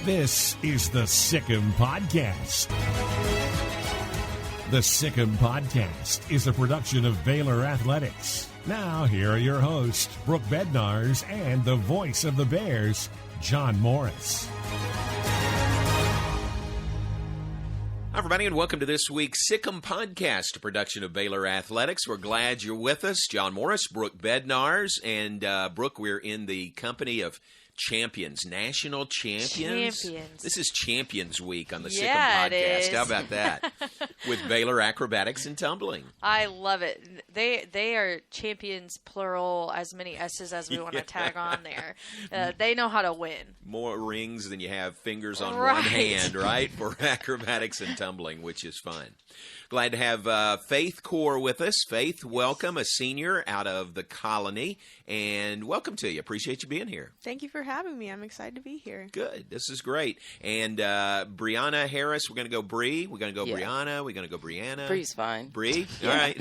This is the Sic Em Podcast. The Sic Em Podcast is a production of Baylor Athletics. Now, here are your hosts, Brooke Bednarz and the voice of the Bears, John Morris. Hi, everybody, and welcome to this week's Sic Em Podcast, a production of Baylor Athletics. We're glad you're with us. John Morris, Brooke Bednarz, and Brooke, we're in the company of champions, national champions. This is Champions Week on the Sic Em Podcast. How about that? With Baylor Acrobatics and Tumbling. I love it. They are champions, plural, as many S's as we want to tag on there. They know how to win. More rings than you have fingers on one hand, right? For acrobatics and tumbling, which is fun. Glad to have Faith Coor with us. Faith, welcome, a senior out of the Colony, and welcome to you. Appreciate you being here. Thank you for having me. I'm excited to be here. Good. This is great. And Brianna Harris, we're going to go Bri. We're going to go Brianna. We're going to go Brianna. Bri's fine. Bri? All right.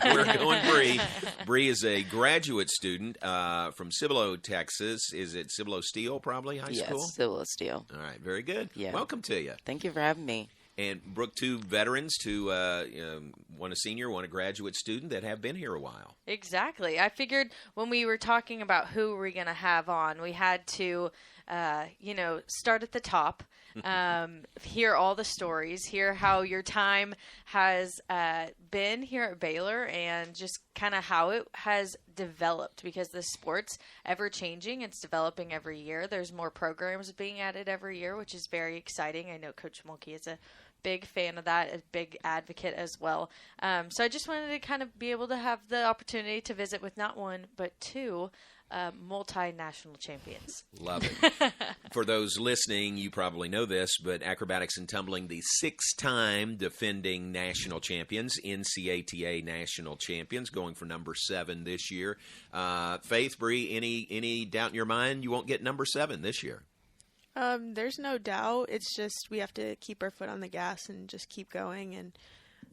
We're going Bri. Bri is a graduate student from Cibolo, Texas. Is it Cibolo Steel, probably, high school? Yes, Cibolo Steel. All right. Very good. Yeah. Welcome to you. Thank you for having me. And Brooke, two veterans, one a senior, one a graduate student that have been here a while. Exactly. I figured when we were talking about who we're going to have on, we had to, start at the top, hear all the stories, hear how your time has been here at Baylor, and just kind of how it has developed, because the sport's ever-changing. It's developing every year. There's more programs being added every year, which is very exciting. I know Coach Mulkey is a big fan of that, a big advocate as well. So I just wanted to kind of be able to have the opportunity to visit with not one, but two multinational champions. Love it. For those listening, you probably know this, but Acrobatics and Tumbling, the 6-time defending national champions, NCATA national champions, going for number 7 this year. Faith, Bri, any doubt in your mind you won't get number 7 this year? There's no doubt. It's just we have to keep our foot on the gas and just keep going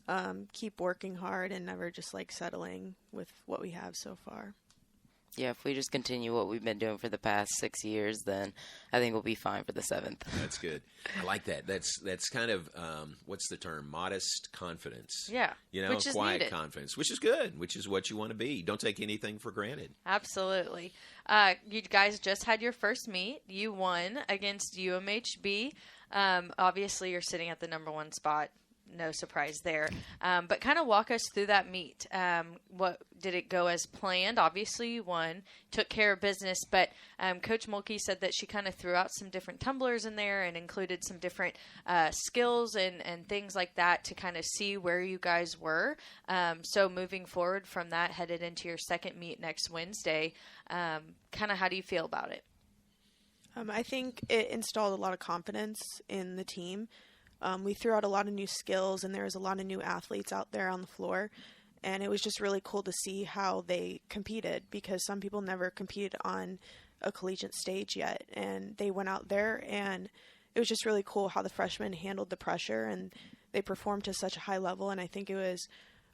and keep working hard and never just settling with what we have so far. Yeah, if we just continue what we've been doing for the past 6 years, then I think we'll be fine for the 7th. That's good. I like that. That's kind of, what's the term? Modest confidence. Yeah. Which is quiet needed. Confidence, which is good, which is what you want to be. Don't take anything for granted. Absolutely. You guys just had your first meet. You won against UMHB. Obviously, you're sitting at the number 1 spot. No surprise there. But kind of walk us through that meet. What did it go as planned? Obviously, you won, took care of business. But Coach Mulkey said that she kind of threw out some different tumblers in there and included some different skills and things like that to kind of see where you guys were. So moving forward from that, headed into your second meet next Wednesday, kind of how do you feel about it? I think it installed a lot of confidence in the team. We threw out a lot of new skills, and there was a lot of new athletes out there on the floor. And it was just really cool to see how they competed, because some people never competed on a collegiate stage yet. And they went out there, and it was just really cool how the freshmen handled the pressure, and they performed to such a high level. And I think it was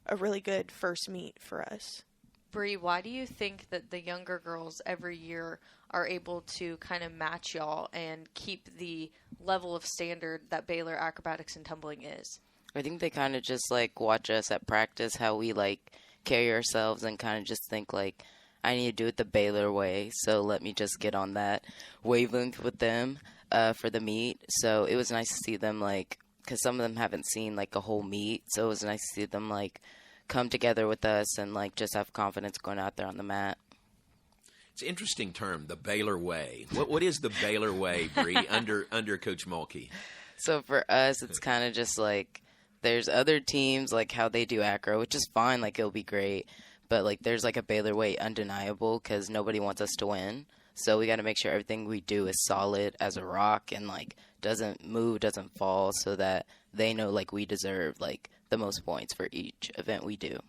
a really good first meet for us. Bri, why do you think that the younger girls every year are able to kind of match y'all and keep the level of standard that Baylor Acrobatics and Tumbling is? I think they kind of just watch us at practice, how we carry ourselves, and kind of just think I need to do it the Baylor way, so let me just get on that wavelength with them for the meet. So it was nice to see them because some of them haven't seen a whole meet, so it was nice to see them come together with us and just have confidence going out there on the mat. It's an interesting term, the Baylor way. What is the Baylor way, Bri, under Coach Mulkey? So for us, it's kind of just there's other teams how they do acro, which is fine, it'll be great, but there's a Baylor way undeniable, because nobody wants us to win. So we got to make sure everything we do is solid as a rock and doesn't move, doesn't fall, so that they know we deserve the most points for each event we do.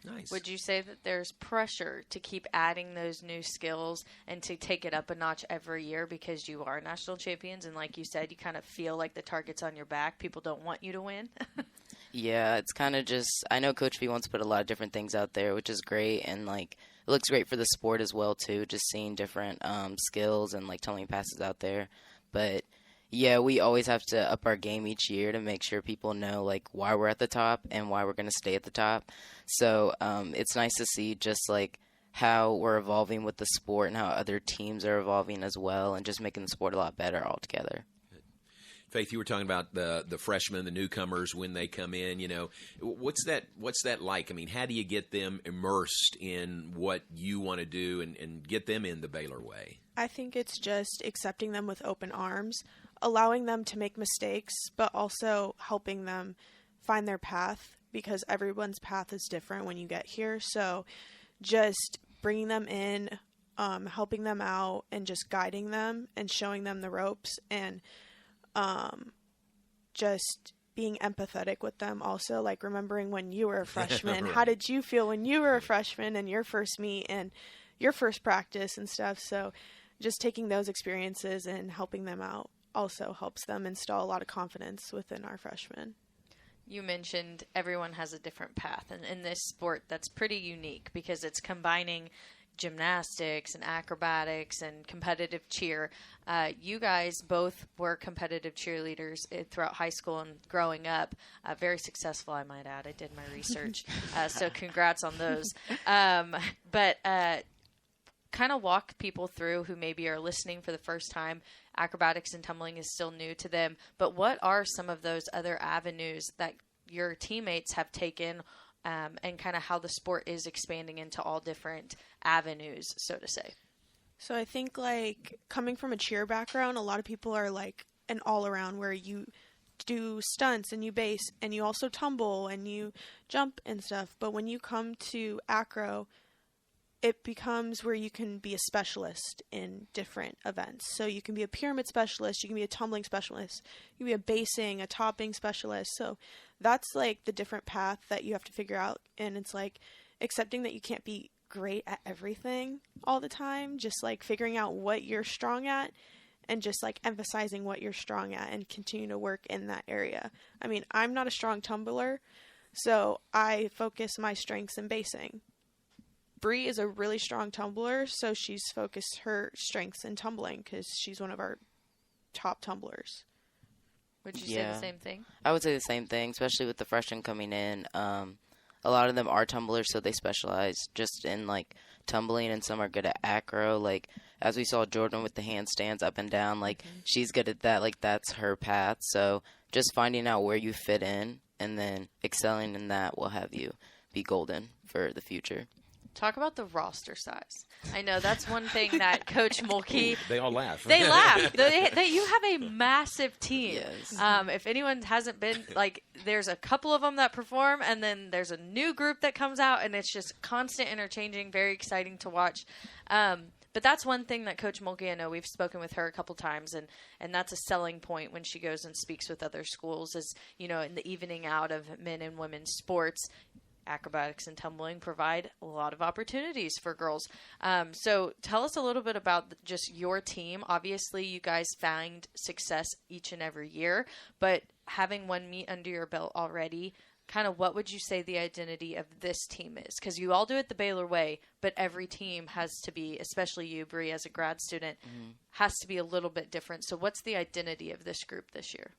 Nice. Would you say that there's pressure to keep adding those new skills and to take it up a notch every year, because you are national champions and like you said, you kind of feel like the target's on your back? People don't want you to win. Yeah, it's kind of just, I know Coach V wants to put a lot of different things out there, which is great, and it looks great for the sport as well too, just seeing different skills and tumbling passes out there. But Yeah, we always have to up our game each year to make sure people know like why we're at the top and why we're going to stay at the top. So it's nice to see just like how we're evolving with the sport and how other teams are evolving as well, and just making the sport a lot better altogether. Faith, you were talking about the freshmen, the newcomers when they come in. You know, what's that like? I mean, how do you get them immersed in what you want to do and get them in the Baylor way? I think it's just accepting them with open arms, allowing them to make mistakes, but also helping them find their path, because everyone's path is different when you get here. So just bringing them in, helping them out, and just guiding them and showing them the ropes, and just being empathetic with them also, like remembering when you were a freshman. Right. How did you feel when you were a freshman and your first meet and your first practice and stuff? So just taking those experiences and helping them out also helps them install a lot of confidence within our freshmen. You mentioned everyone has a different path, and in this sport that's pretty unique because it's combining gymnastics and acrobatics and competitive cheer. You guys both were competitive cheerleaders throughout high school and growing up. Very successful, I might add. I did my research. So congrats on those. But kind of walk people through who maybe are listening for the first time. Acrobatics and tumbling is still new to them. But what are some of those other avenues that your teammates have taken, and kind of how the sport is expanding into all different avenues, so to say? So I think, like, coming from a cheer background, a lot of people are like an all-around where you do stunts and you base and you also tumble and you jump and stuff. But when you come to acro, it becomes where you can be a specialist in different events. So you can be a pyramid specialist, you can be a tumbling specialist, you can be a basing, a topping specialist. So that's like the different path that you have to figure out. And it's like accepting that you can't be great at everything all the time, just like figuring out what you're strong at and just like emphasizing what you're strong at and continue to work in that area. I mean, I'm not a strong tumbler, so I focus my strengths in basing. Bri is a really strong tumbler, so she's focused her strengths in tumbling because she's one of our top tumblers. Would you say the same thing? I would say the same thing, especially with the freshmen coming in. A lot of them are tumblers, so they specialize just in, like, tumbling, and some are good at acro. Like, as we saw Jordan with the handstands up and down, like, she's good at that. Like, that's her path. So just finding out where you fit in and then excelling in that will have you be golden for the future. Talk about the roster size. I know that's one thing that Coach Mulkey... They all laugh. They laugh. You have a massive team. Yes. If anyone hasn't been, like, there's a couple of them that perform, and then there's a new group that comes out, and it's just constant interchanging, very exciting to watch. But that's one thing that Coach Mulkey, I know we've spoken with her a couple times, and that's a selling point when she goes and speaks with other schools is, you know, in the evening out of men and women's sports, acrobatics and tumbling provide a lot of opportunities for girls. So tell us a little bit about just your team. Obviously, you guys find success each and every year, but having one meet under your belt already, kind of what would you say the identity of this team is? Because you all do it the Baylor way, but every team has to be, especially you, Bri, as a grad student, has to be a little bit different. So what's the identity of this group this year?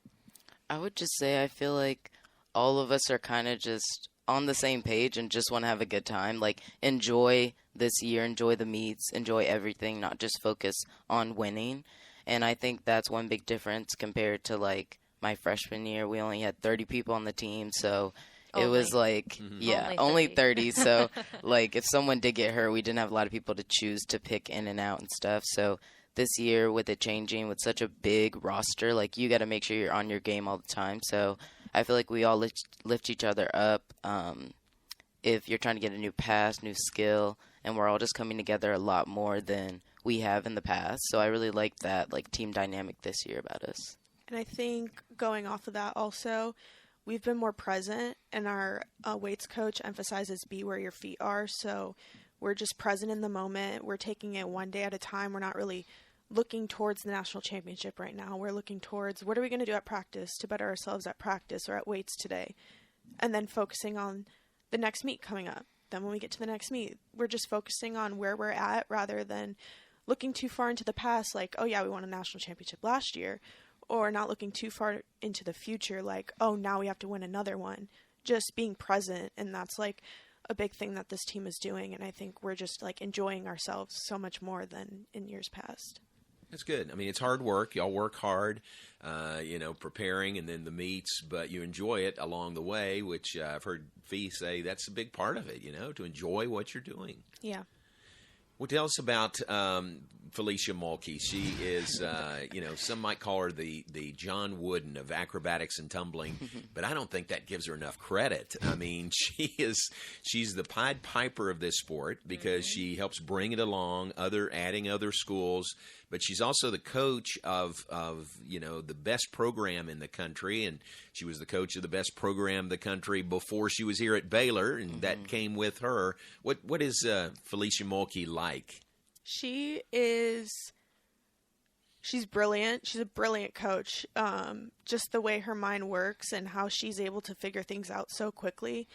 I would just say I feel like all of us are kind of just on the same page and just want to have a good time. Like, enjoy this year, enjoy the meets, enjoy everything, not just focus on winning. And I think that's one big difference compared to, like, my freshman year. We only had 30 people on the team, so it was like, only 30. So, like, if someone did get hurt, we didn't have a lot of people to choose to pick in and out and stuff. So this year, with it changing, with such a big roster, like, you got to make sure you're on your game all the time. So I feel like we all lift each other up. If you're trying to get a new pass, new skill, and we're all just coming together a lot more than we have in the past. So I really like that, like, team dynamic this year about us. And I think going off of that also, we've been more present, and our weights coach emphasizes be where your feet are. So we're just present in the moment. We're taking it one day at a time. We're not really looking towards the national championship right now. We're looking towards what are we going to do at practice to better ourselves at practice or at weights today, and then focusing on the next meet coming up. Then when we get to the next meet, we're just focusing on where we're at rather than looking too far into the past like, oh yeah, we won a national championship last year, or not looking too far into the future, like, oh, now we have to win another one. Just being present, and that's like a big thing that this team is doing, and I think we're just like enjoying ourselves so much more than in years past. That's good. I mean, it's hard work. Y'all work hard, preparing and then the meets, but you enjoy it along the way, which I've heard Fee say that's a big part of it, to enjoy what you're doing. Yeah. Well, tell us about Felicia Mulkey. She is, some might call her the John Wooden of acrobatics and tumbling, but I don't think that gives her enough credit. I mean, she's the Pied Piper of this sport because she helps bring it along, adding other schools, but she's also the coach of the best program in the country, and she was the coach of the best program in the country before she was here at Baylor, and that came with her. What is Felicia Mulkey like? She's brilliant. She's a brilliant coach. Just the way her mind works and how she's able to figure things out so quickly.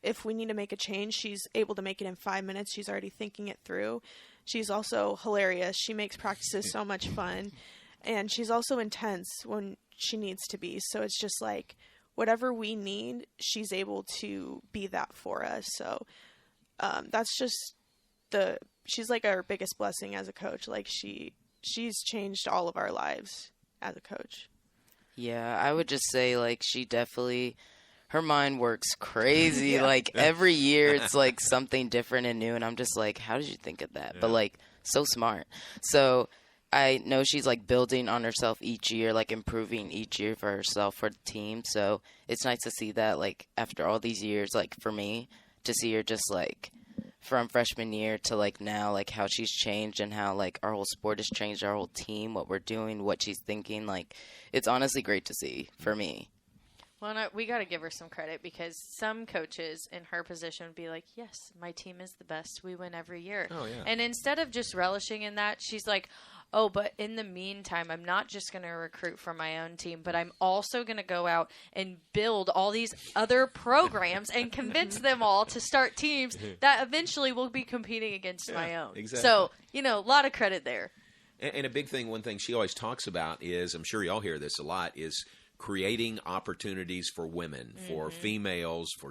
If we need to make a change, she's able to make it in 5 minutes. She's already thinking it through. She's also hilarious. She makes practices so much fun. And she's also intense when she needs to be. So it's just like whatever we need, she's able to be that for us. So that's just she's like our biggest blessing as a coach. Like she's changed all of our lives as a coach. Yeah, I would just say like she definitely, her mind works crazy. Yeah. Like every year it's like something different and new, and I'm just like, how did you think of that? Yeah. But like so smart. So I know she's like building on herself each year, like improving each year for herself, for the team. So it's nice to see that like after all these years, like for me to see her just like from freshman year to like now, like how she's changed and how like our whole sport has changed, our whole team, what we're doing, what she's thinking. Like it's honestly great to see for me. Well, no, we got to give her some credit because some coaches in her position would be like, yes, my team is the best. We win every year. Oh, yeah. And instead of just relishing in that, she's like, oh, but in the meantime, I'm not just going to recruit for my own team, but I'm also going to go out and build all these other programs and convince them all to start teams that eventually will be competing against my own. Exactly. So, a lot of credit there. And a big thing, one thing she always talks about is, I'm sure y'all hear this a lot, is creating opportunities for women, for females, for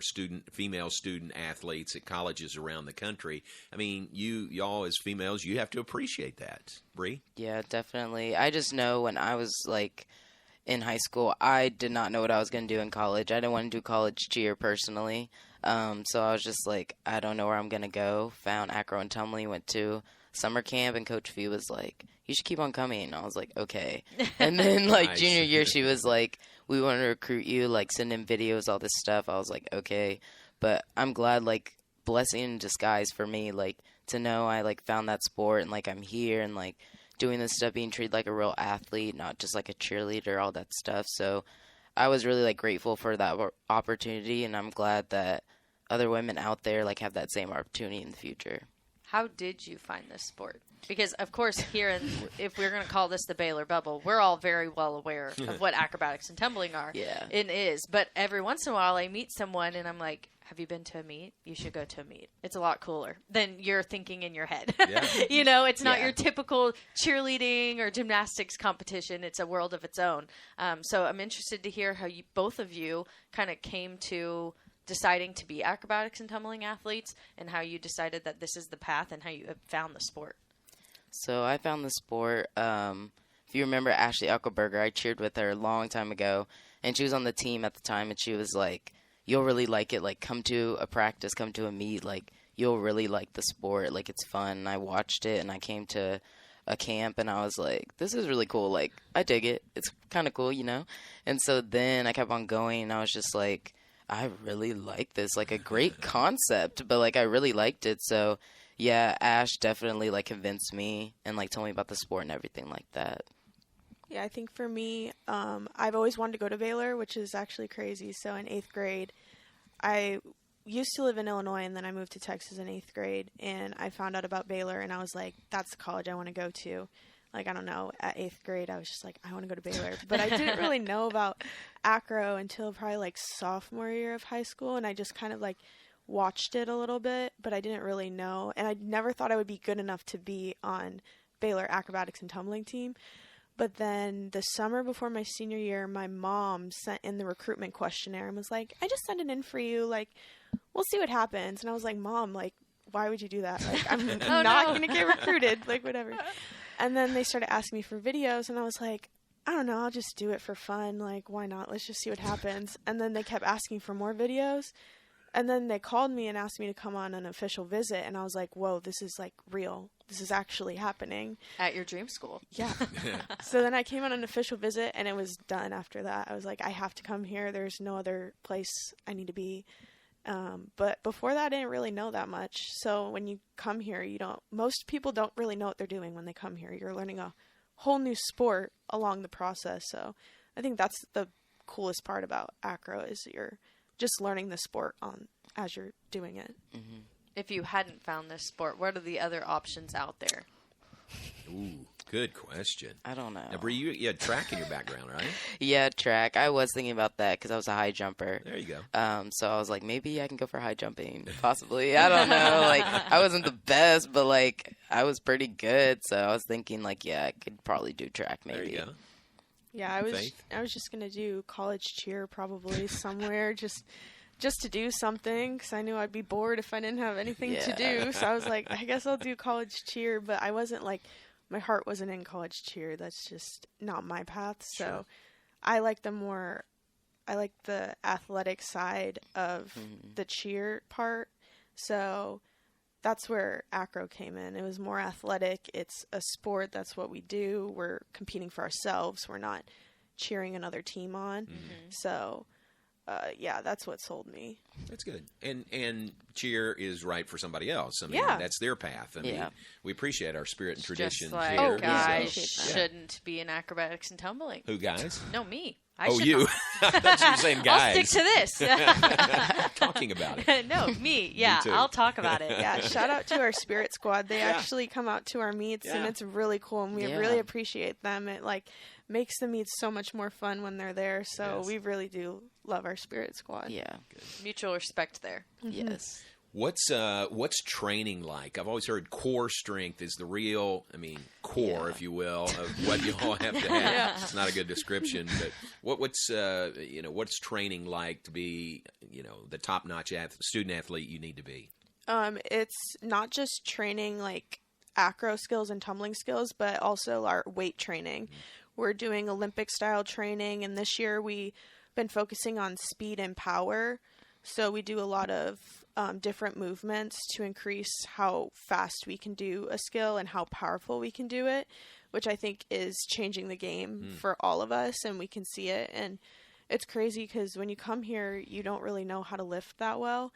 female student athletes at colleges around the country. I mean, y'all as females, you have to appreciate that. Bri? Yeah, definitely. I just know when I was like in high school, I did not know what I was going to do in college. I didn't want to do college cheer personally. So I was just like, I don't know where I'm going to go. Found acro and tumbling, went to summer camp, and Coach Fee was like, you should keep on coming. And I was like, okay. And then like Nice. Junior year, she was like, we want to recruit you, like send in videos, all this stuff. I was like, okay. But I'm glad, like, blessing in disguise for me, like, to know I like found that sport and like I'm here and like doing this stuff, being treated like a real athlete, not just like a cheerleader, all that stuff. So I was really like grateful for that opportunity, and I'm glad that other women out there like have that same opportunity in the future. How did you find this sport? Because, of course, here, if we're going to call this the Baylor bubble, we're all very well aware of what acrobatics and tumbling are. Yeah. It is. But every once in a while, I meet someone, and I'm like, have you been to a meet? You should go to a meet. It's a lot cooler than you're thinking in your head. Yeah. It's not your typical cheerleading or gymnastics competition. It's a world of its own. So I'm interested to hear how both of you kind of came to deciding to be acrobatics and tumbling athletes, and how you decided that this is the path and how you have found the sport. So I found the sport, if you remember Ashley Uckelberger, I cheered with her a long time ago, and she was on the team at the time, and she was like, you'll really like it, like come to a practice, come to a meet, like you'll really like the sport, like it's fun. And I watched it, and I came to a camp, and I was like, this is really cool, like I dig it, it's kind of cool, And so then I kept on going, and I was just like, I really like this, like a great concept, but like I really liked it. So yeah, Ash definitely like convinced me and like told me about the sport and everything like that. Yeah, I think for me, I've always wanted to go to Baylor, which is actually crazy. So in 8th grade, I used to live in Illinois, and then I moved to Texas in 8th grade, and I found out about Baylor, and I was like, that's the college I want to go to. Like, I don't know, at 8th grade, I was just like, I want to go to Baylor. But I didn't really know about acro until probably like sophomore year of high school, and I just kind of like watched it a little bit, but I didn't really know. And I never thought I would be good enough to be on Baylor Acrobatics and Tumbling team. But then the summer before my senior year, my mom sent in the recruitment questionnaire and was like, I just sent it in for you. Like, we'll see what happens. And I was like, Mom, like, why would you do that? Like, I'm not going to get recruited. Like, whatever. And then they started asking me for videos, and I was like, I don't know. I'll just do it for fun. Like, why not? Let's just see what happens. And then they kept asking for more videos. And then they called me and asked me to come on an official visit. And I was like, whoa, this is like real. This is actually happening. At your dream school. Yeah. So then I came on an official visit, and it was done after that. I was like, I have to come here. There's no other place I need to be. But before that, I didn't really know that much. So when you come here, most people don't really know what they're doing when they come here. You're learning a whole new sport along the process. So I think that's the coolest part about acro is you're just learning the sport as you're doing it. Mm-hmm. If you hadn't found this sport, what are the other options out there? Ooh, good question. I don't know. Now, Bri, you had track in your background, right? Yeah, track. I was thinking about that because I was a high jumper. There you go. So I was like, maybe I can go for high jumping, possibly. I don't know. Like, I wasn't the best, but like, I was pretty good. So I was thinking, like, yeah, I could probably do track, maybe. There you go. Yeah, I was just gonna do college cheer probably somewhere just to do something because I knew I'd be bored if I didn't have anything to do. So I was like, I guess I'll do college cheer, but I wasn't like, my heart wasn't in college cheer. That's just not my path. So Sure. I like the athletic side of the cheer part. So that's where acro came in. It was more athletic. It's a sport. That's what we do. We're competing for ourselves. We're not cheering another team on. Mm-hmm. So, yeah, that's what sold me. That's good. And cheer is right for somebody else. I mean, Yeah. that's their path. I mean, Yeah. we appreciate our spirit and tradition Just like here. guys So, shouldn't be in acrobatics and tumbling. Who, guys? No, me. I Oh, should you. not. I thought you were saying guys. I'll stick to this. Talking about it. No, me. Yeah, too. I'll talk about it. Yeah, shout out to our spirit squad. They actually come out to our meets, and Yeah. it's really cool, and we Yeah. really appreciate them. It like makes the meets so much more fun when they're there. So Yes. we really do love our spirit squad. Yeah. Mutual respect there. Yes. What's training like? I've always heard core strength is the real, core, Yeah. if you will, of what you all have to have. It's not a good description, but what's training like to be, the top-notch student athlete you need to be? It's not just training like acro skills and tumbling skills, but also our weight training. We're doing Olympic style training, and this year we've been focusing on speed and power. So we do a lot of different movements to increase how fast we can do a skill and how powerful we can do it, which I think is changing the game for all of us, and we can see it. And it's crazy because when you come here, you don't really know how to lift that well.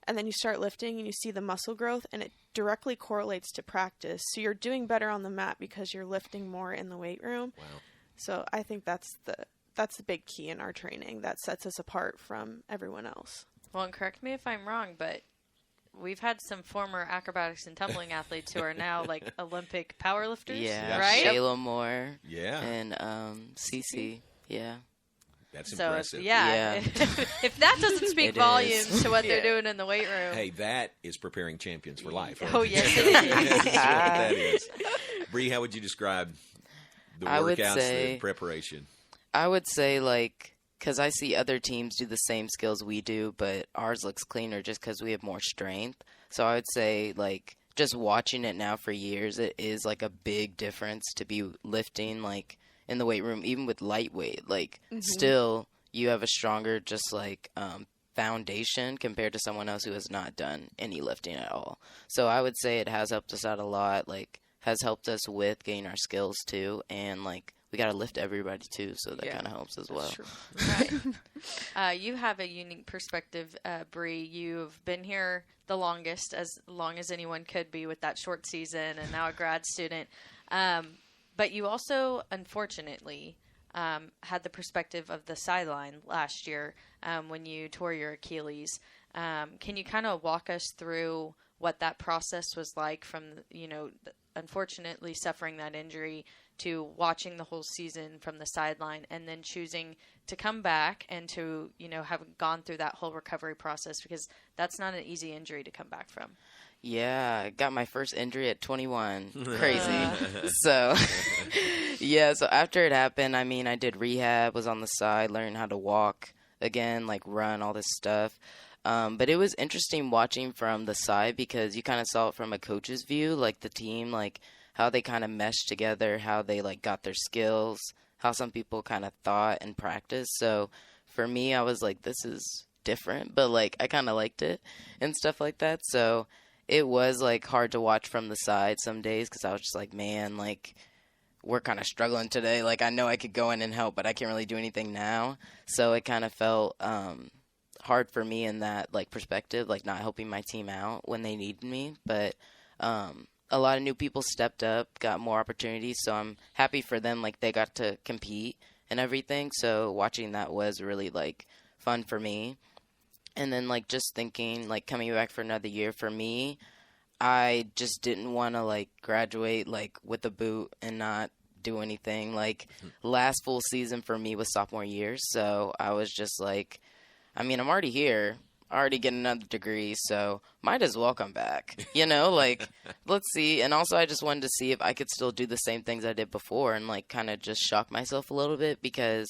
And then you start lifting and you see the muscle growth, and it directly correlates to practice. So you're doing better on the mat because you're lifting more in the weight room. Wow. So I think that's the big key in our training that sets us apart from everyone else. Well, and correct me if I'm wrong, but we've had some former acrobatics and tumbling athletes who are now like Olympic powerlifters, Yeah. right? Shayla Moore. Yeah. And Cece. Yeah. That's So, impressive. Yeah. if that doesn't speak It volumes is. to what they're doing in the weight room. Hey, that is preparing champions for life. Right? Oh, yes, it is. That's what that is. Bree, how would you describe the I would workouts, say- the preparation? I would say, like, because I see other teams do the same skills we do, but ours looks cleaner just because we have more strength. So I would say, like, just watching it now for years, it is, like, a big difference to be lifting, like, in the weight room, even with lightweight. Like, still, you have a stronger, just, like, foundation compared to someone else who has not done any lifting at all. So I would say it has helped us out a lot, like, has helped us with getting our skills, too, and, like, we got to lift everybody, too, so that kind of helps as well. Right. You have a unique perspective, Bree. You've been here the longest, as long as anyone could be with that short season, and now a grad student. But you also, unfortunately, had the perspective of the sideline last year when you tore your Achilles. Can you kind of walk us through what that process was like from, unfortunately suffering that injury to watching the whole season from the sideline and then choosing to come back and to, have gone through that whole recovery process, because that's not an easy injury to come back from. Yeah, I got my first injury at 21. Crazy. So, yeah, so after it happened, I mean, I did rehab, was on the side, learning how to walk again, like run, all this stuff. But it was interesting watching from the side because you kind of saw it from a coach's view, like the team, like how they kind of meshed together, how they like got their skills, how some people kind of thought and practiced. So for me, I was like, this is different, but like I kind of liked it and stuff like that. So it was like hard to watch from the side some days because I was just like, man, like we're kind of struggling today. Like I know I could go in and help, but I can't really do anything now. So it kind of felt hard for me in that like perspective, like not helping my team out when they needed me. But a lot of new people stepped up, got more opportunities. So I'm happy for them. Like they got to compete and everything. So watching that was really like fun for me. And then, like, just thinking, like, coming back for another year, for me, I just didn't want to, like, graduate, like, with a boot and not do anything. Like, last full season for me was sophomore year, so I was just like, I mean, I'm already here, already getting another degree, so might as well come back, you know? Like, let's see. And also, I just wanted to see if I could still do the same things I did before and, like, kind of just shock myself a little bit because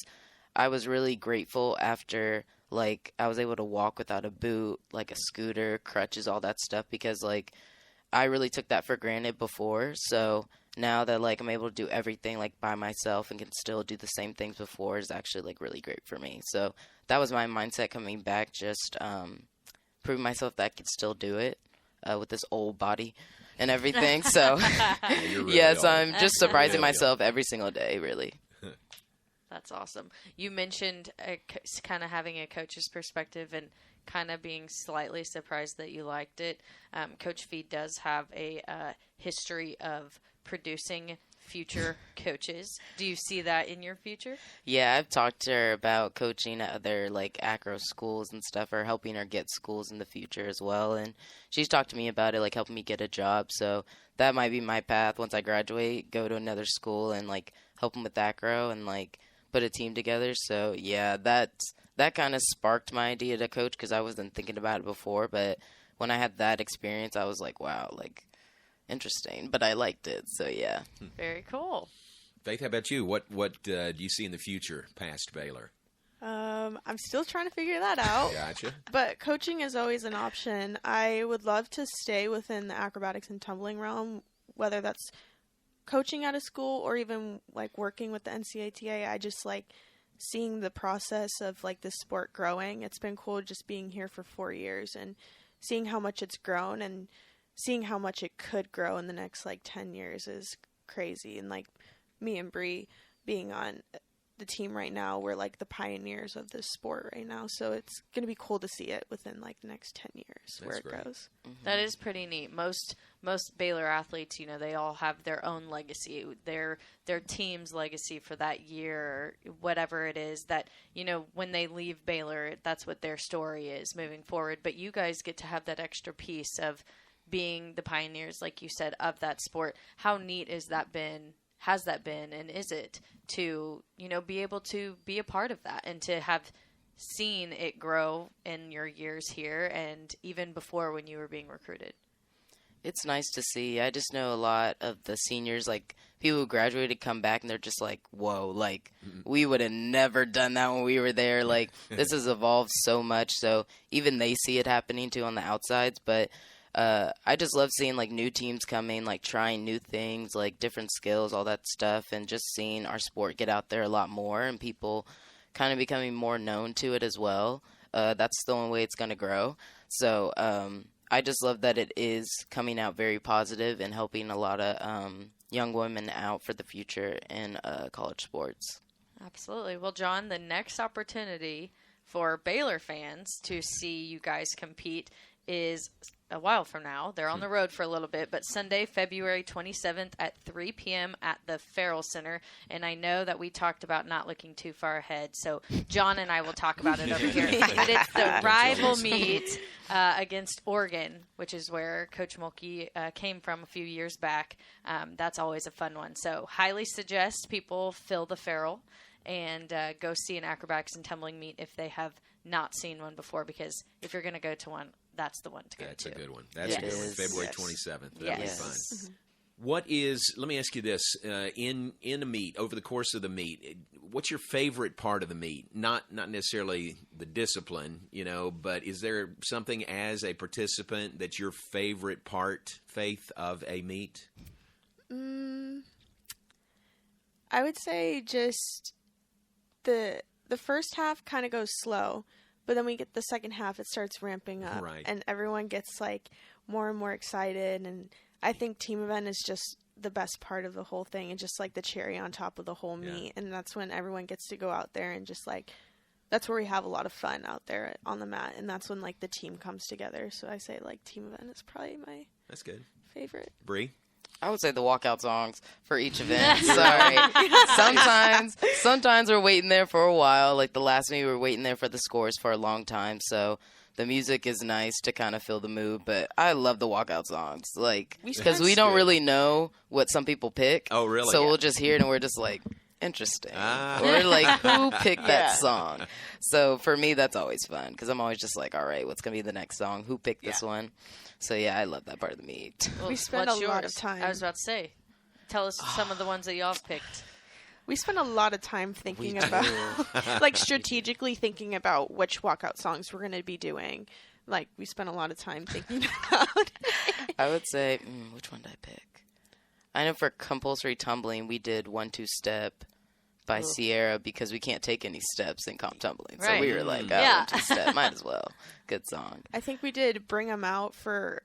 I was really grateful after – like, I was able to walk without a boot, like a scooter, crutches, all that stuff, because, like, I really took that for granted before. So now that, like, I'm able to do everything, like, by myself and can still do the same things before is actually, like, really great for me. So that was my mindset coming back, just proving myself that I could still do it with this old body and everything. So, Really yeah, so old. I'm just surprising myself every single day, really. That's awesome. You mentioned kind of having a coach's perspective and kind of being slightly surprised that you liked it. Coach Fee does have a history of producing future coaches. Do you see that in your future? Yeah, I've talked to her about coaching at other, like, acro schools and stuff, or helping her get schools in the future as well. And she's talked to me about it, like, helping me get a job. So that might be my path once I graduate, go to another school and, like, help them with acro and, like, put a team together. So yeah, that kind of sparked my idea to coach because I wasn't thinking about it before. But when I had that experience, I was like, wow, like interesting. But I liked it. So yeah. Very cool. Faith, how about you? What do you see in the future past Baylor? I'm still trying to figure that out. Gotcha. But coaching is always an option. I would love to stay within the acrobatics and tumbling realm, whether that's coaching at a school or even like working with the NCATA. I just like seeing the process of like this sport growing. It's been cool just being here for 4 years and seeing how much it's grown and seeing how much it could grow in the next like 10 years is crazy. And like me and Bri being on the team right now, we're like the pioneers of this sport right now. So it's going to be cool to see it within like the next 10 years where it goes. Mm-hmm. That is pretty neat. Most Baylor athletes, you know, they all have their own legacy, their team's legacy for that year, whatever it is that, you know, when they leave Baylor, that's what their story is moving forward. But you guys get to have that extra piece of being the pioneers, like you said, of that sport. How neat has that been, and is it to, you know, be able to be a part of that and to have seen it grow in your years here and even before when you were being recruited? It's nice to see. I just know a lot of the seniors, like people who graduated, come back and they're just like, whoa, like we would have never done that when we were there. Like this has evolved so much. So even they see it happening too on the outsides. But I just love seeing like new teams coming, like trying new things, like different skills, all that stuff, and just seeing our sport get out there a lot more and people kind of becoming more known to it as well. That's the only way it's going to grow. So I just love that it is coming out very positive and helping a lot of young women out for the future in college sports. Absolutely. Well, John, the next opportunity for Baylor fans to see you guys compete is a while from now. They're on the road for a little bit, but Sunday, February 27th at 3 p.m. at the Farrell Center. And I know that we talked about not looking too far ahead, so John and I will talk about it over here. But it's the rival meet against Oregon, which is where Coach Mulkey came from a few years back. That's always a fun one. So highly suggest people fill the Farrell and go see an acrobatics and tumbling meet if they have not seen one before, because if you're going to go to one, that's the one to go That's to. a good one. That's a good one. February 27th. That'll be Yes. fun. Mm-hmm. What is, let me ask you this, in a meet, over the course of the meet, what's your favorite part of the meet? Not necessarily the discipline, but is there something as a participant that's your favorite part, Faith, of a meet? I would say just the first half kind of goes slow, but then we get the second half, it starts ramping up. Right. And everyone gets like more and more excited, and I think team event is just the best part of the whole thing and just like the cherry on top of the whole meet. And that's when everyone gets to go out there and just like, that's where we have a lot of fun out there on the mat. And that's when like the team comes together. So I say like team event is probably my That's good. favorite. Bree? I would say the walkout songs for each event. Sorry. Sometimes we're waiting there for a while. Like the last meet, we were waiting there for the scores for a long time. So the music is nice to kind of fill the mood, but I love the walkout songs. Like, because we don't really know what some people pick. Oh, really? So we'll just hear it and we're just like, interesting. Or like, who picked that song? So for me, that's always fun because I'm always just like, all right, what's going to be the next song? Who picked this one? So yeah, I love that part of the meet. Well, We spend what's a lot yours? of time. I was about to say, tell us some of the ones that y'all picked. We spend a lot of time thinking about, like strategically thinking about which walkout songs we're going to be doing. Like we spent a lot of time thinking about it. I would say, which one did I pick? I know for compulsory tumbling, we did 1-2 Step by Sierra because we can't take any steps in comp tumbling. So we were like, 1-2 Step, might as well. Good song. I think we did Bring 'Em Out for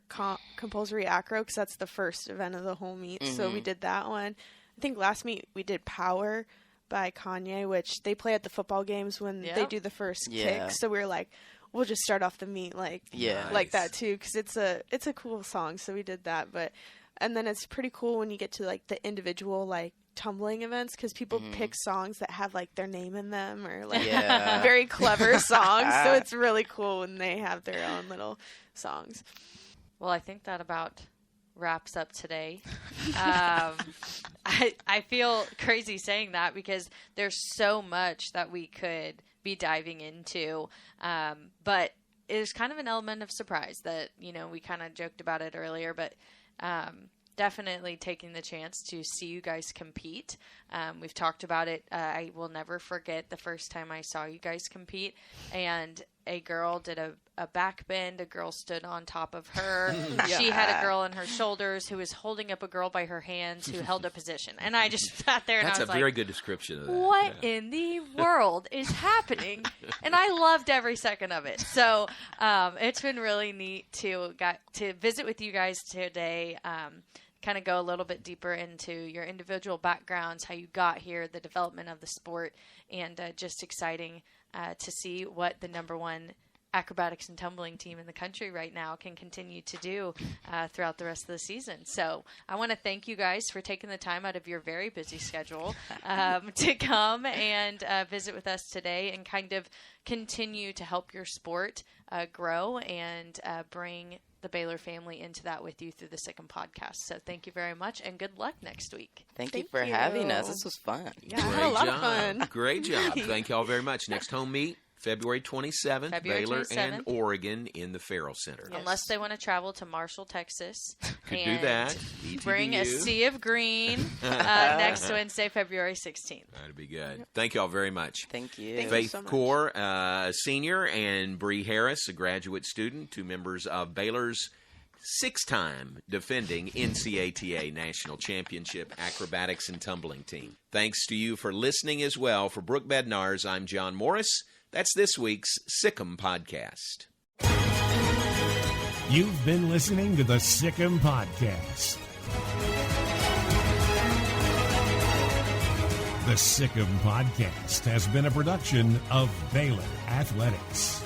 compulsory acro because that's the first event of the whole meet. So we did that one. I think last meet we did Power by Kanye, which they play at the football games when they do the first kick. So we were like, we'll just start off the meet like that too because it's a cool song. So we did that, and then it's pretty cool when you get to like the individual like tumbling events because people pick songs that have like their name in them or like very clever songs. So it's really cool when they have their own little songs. Well, I think that about wraps up today. I feel crazy saying that because there's so much that we could be diving into, but it's kind of an element of surprise that we kind of joked about it earlier, but definitely taking the chance to see you guys compete. We've talked about it. I will never forget the first time I saw you guys compete, and a girl did a back bend. A girl stood on top of her. She had a girl on her shoulders who was holding up a girl by her hands who held a position. And I just sat there and I was like, that's a very good description of that. What in the world is happening? And I loved every second of it. So it's been really neat to visit with you guys today. Kind of go a little bit deeper into your individual backgrounds, how you got here, the development of the sport, and just exciting to see what the #1 acrobatics and tumbling team in the country right now can continue to do throughout the rest of the season. So I want to thank you guys for taking the time out of your very busy schedule to come and visit with us today and kind of continue to help your sport grow and bring the Baylor family into that with you through the Sic Em Podcast. So thank you very much and good luck next week. Thank you for having us. This was fun. Yeah, I had a lot of fun. Great job. Thank you all very much. Next home meet, February 27th, Baylor 27th. and Oregon in the Farrell Center. Yes. Unless they want to travel to Marshall, Texas. Could do that. Bring a sea of green next Wednesday, February 16th. That'd be good. Thank you all very much. Thank you. Thank you Faith so much. Coor, a senior, and Bri Harris, a graduate student, two members of Baylor's 6-time defending NCATA National Championship Acrobatics and Tumbling team. Thanks to you for listening as well. For Brooke Bednarz, I'm John Morris. That's this week's Sic Em Podcast. You've been listening to the Sic Em Podcast. The Sic Em Podcast has been a production of Baylor Athletics.